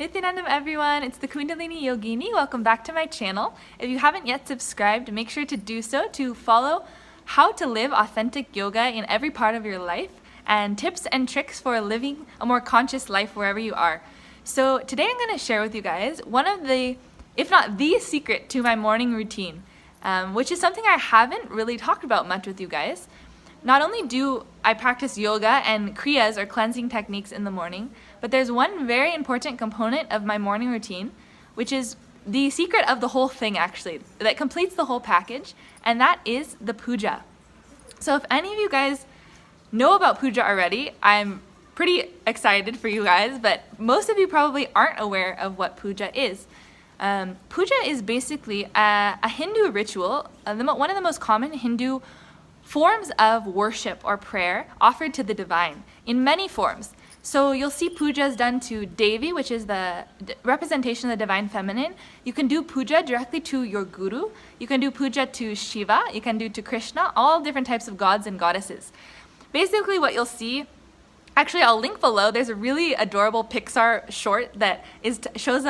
Nityanandam everyone, it's the Kundalini Yogini. Welcome back to my channel. If you haven't yet subscribed, make sure to do so to follow how to live authentic yoga in every part of your life and tips and tricks for living a more conscious life wherever you are. So today I'm going to share with you guys one of the, if not the secret to my morning routine, which is something I haven't really talked about much with you guys. Not only do I practice yoga and kriyas or cleansing techniques in the morning, but there's one very important component of my morning routine, which is the secret of the whole thing actually, that completes the whole package, and that is the puja. So if any of you guys know about puja already, I'm pretty excited for you guys, but most of you probably aren't aware of what puja is. Puja is basically a Hindu ritual, one of the most common Hindu forms of worship or prayer offered to the divine in many forms. So you'll see pujas done to Devi, which is the representation of the divine feminine. You can do puja directly to your guru. You can do puja to Shiva. You can do to Krishna, all different types of gods and goddesses. Basically what you'll see, actually I'll link below, there's a really adorable Pixar short that shows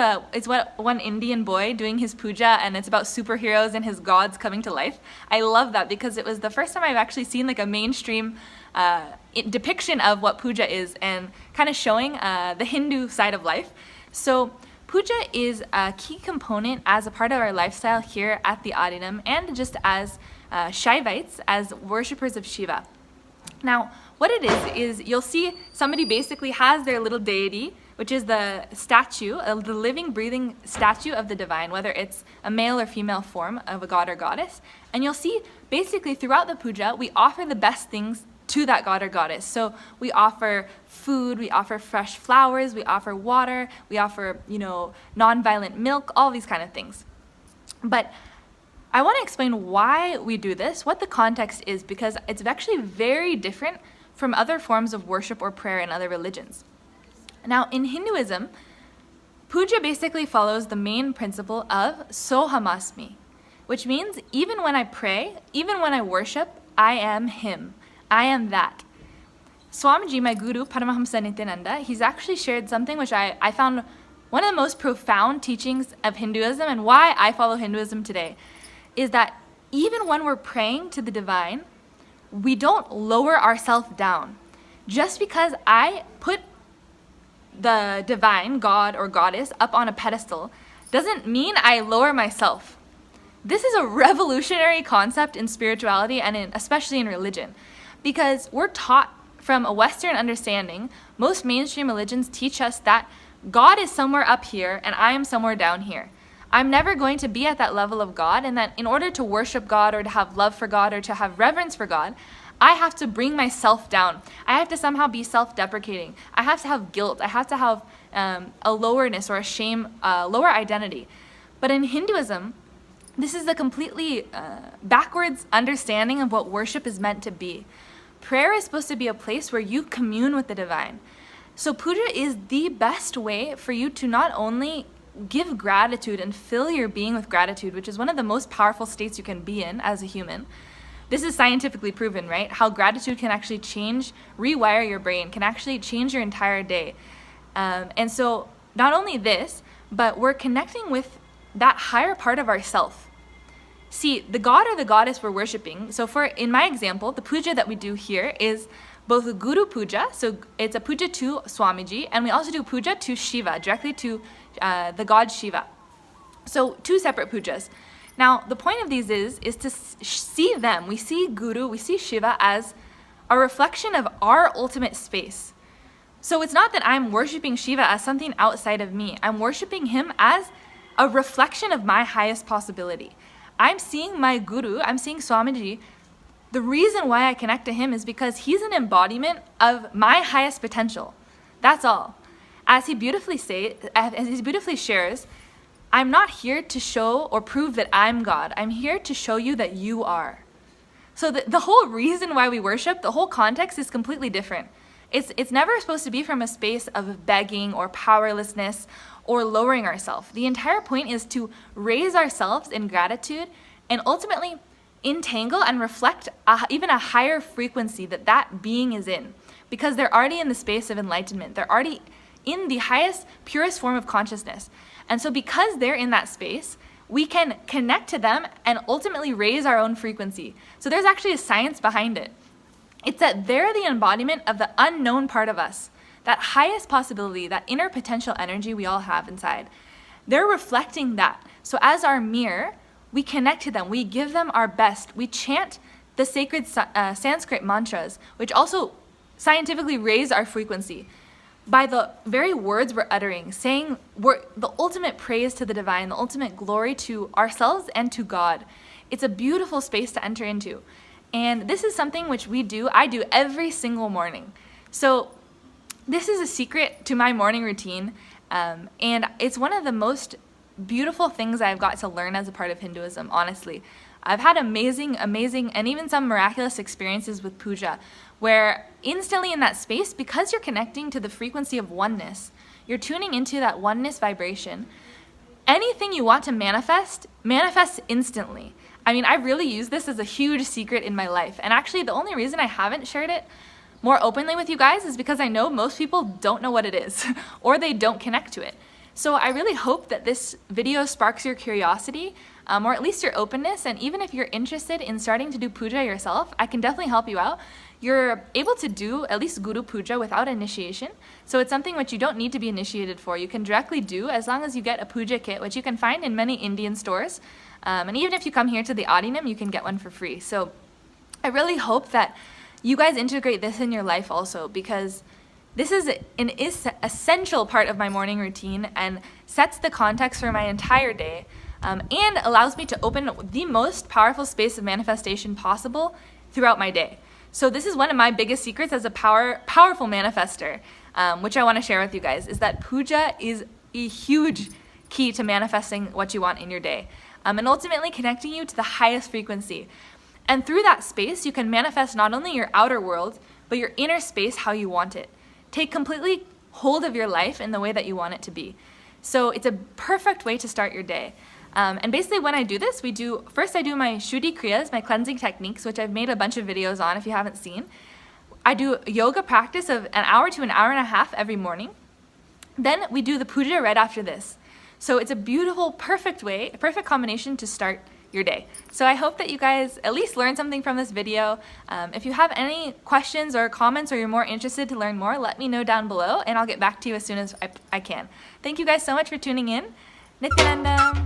one Indian boy doing his puja, and it's about superheroes and his gods coming to life. I love that because it was the first time I've actually seen like a mainstream depiction of what puja is and kind of showing the Hindu side of life. So puja is a key component as a part of our lifestyle here at the Adinam and just as Shaivites, as worshippers of Shiva. Now, what it is you'll see somebody basically has their little deity, which is the statue, the living, breathing statue of the divine, whether it's a male or female form of a god or goddess. And you'll see basically throughout the puja, we offer the best things to that god or goddess. So we offer food, we offer fresh flowers, we offer water, we offer, non-violent milk, all these kind of things. But I want to explain why we do this, what the context is, because it's actually very different from other forms of worship or prayer in other religions. Now, in Hinduism, puja basically follows the main principle of SOHAMASMI, which means even when I pray, even when I worship, I am him. I am that. Swamiji, my guru, Paramahamsa Nityananda, he's actually shared something which I found one of the most profound teachings of Hinduism, and why I follow Hinduism today, is that even when we're praying to the divine, we don't lower ourselves down. Just because I put the divine, God or goddess, up on a pedestal doesn't mean I lower myself. This is a revolutionary concept in spirituality and especially in religion, because we're taught from a Western understanding, most mainstream religions teach us that God is somewhere up here and I am somewhere down here. I'm never going to be at that level of God, and that in order to worship God or to have love for God or to have reverence for God, I have to bring myself down. I have to somehow be self-deprecating. I have to have guilt. I have to have a lowerness or a shame, lower identity. But in Hinduism, this is the completely backwards understanding of what worship is meant to be. Prayer is supposed to be a place where you commune with the divine. So puja is the best way for you to not only give gratitude and fill your being with gratitude, which is one of the most powerful states you can be in as a human. This is scientifically proven, right? How gratitude can actually rewire your brain, can actually change your entire day. And so not only this, but we're connecting with that higher part of ourself. See, the god or the goddess we're worshiping, so in my example, the puja that we do here is both a guru puja, so it's a puja to Swamiji, and we also do puja to Shiva, directly to the god Shiva. So two separate pujas. Now, the point of these is to see them. We see Guru, we see Shiva as a reflection of our ultimate space. So it's not that I'm worshiping Shiva as something outside of me. I'm worshiping him as a reflection of my highest possibility. I'm seeing my Guru, I'm seeing Swamiji. The reason why I connect to him is because he's an embodiment of my highest potential. That's all. As he beautifully shares, I'm not here to show or prove that I'm God. I'm here to show you that you are. So the whole reason why we worship, the whole context is completely different. It's never supposed to be from a space of begging or powerlessness or lowering ourselves. The entire point is to raise ourselves in gratitude and ultimately entangle and reflect even a higher frequency that being is in, because they're already in the space of enlightenment. They're already in the highest, purest form of consciousness. And so because they're in that space, we can connect to them and ultimately raise our own frequency. So there's actually a science behind it. It's that they're the embodiment of the unknown part of us, that highest possibility, that inner potential energy we all have inside. They're reflecting that. So as our mirror, we connect to them, we give them our best, we chant the sacred Sanskrit mantras, which also scientifically raise our frequency by the very words we're uttering, saying the ultimate praise to the divine, the ultimate glory to ourselves and to God. It's a beautiful space to enter into. And this is something which I do every single morning. So this is a secret to my morning routine, and it's one of the most beautiful things I've got to learn as a part of Hinduism, honestly. I've had amazing, and even some miraculous experiences with puja, where instantly in that space, because you're connecting to the frequency of oneness, you're tuning into that oneness vibration, anything you want to manifests instantly. I mean, I really use this as a huge secret in my life. And actually, the only reason I haven't shared it more openly with you guys is because I know most people don't know what it is, or they don't connect to it. So I really hope that this video sparks your curiosity, or at least your openness, and even if you're interested in starting to do puja yourself, I can definitely help you out. You're able to do at least Guru Puja without initiation, so it's something which you don't need to be initiated for. You can directly do as long as you get a puja kit, which you can find in many Indian stores, and even if you come here to the Adinam, you can get one for free. So I really hope that you guys integrate this in your life also, because this is an essential part of my morning routine and sets the context for my entire day, and allows me to open the most powerful space of manifestation possible throughout my day. So this is one of my biggest secrets as a powerful manifester, which I want to share with you guys, is that puja is a huge key to manifesting what you want in your day, and ultimately connecting you to the highest frequency. And through that space, you can manifest not only your outer world, but your inner space how you want it. Take completely hold of your life in the way that you want it to be. So it's a perfect way to start your day. And basically when I do this, first I do my Shuddhi kriyas, my cleansing techniques, which I've made a bunch of videos on if you haven't seen. I do yoga practice of an hour to an hour and a half every morning. Then we do the puja right after this. So it's a beautiful, perfect combination to start your day. So I hope that you guys at least learned something from this video. If you have any questions or comments, or you're more interested to learn more, let me know down below and I'll get back to you as soon as I can. Thank you guys so much for tuning in. Nityananda.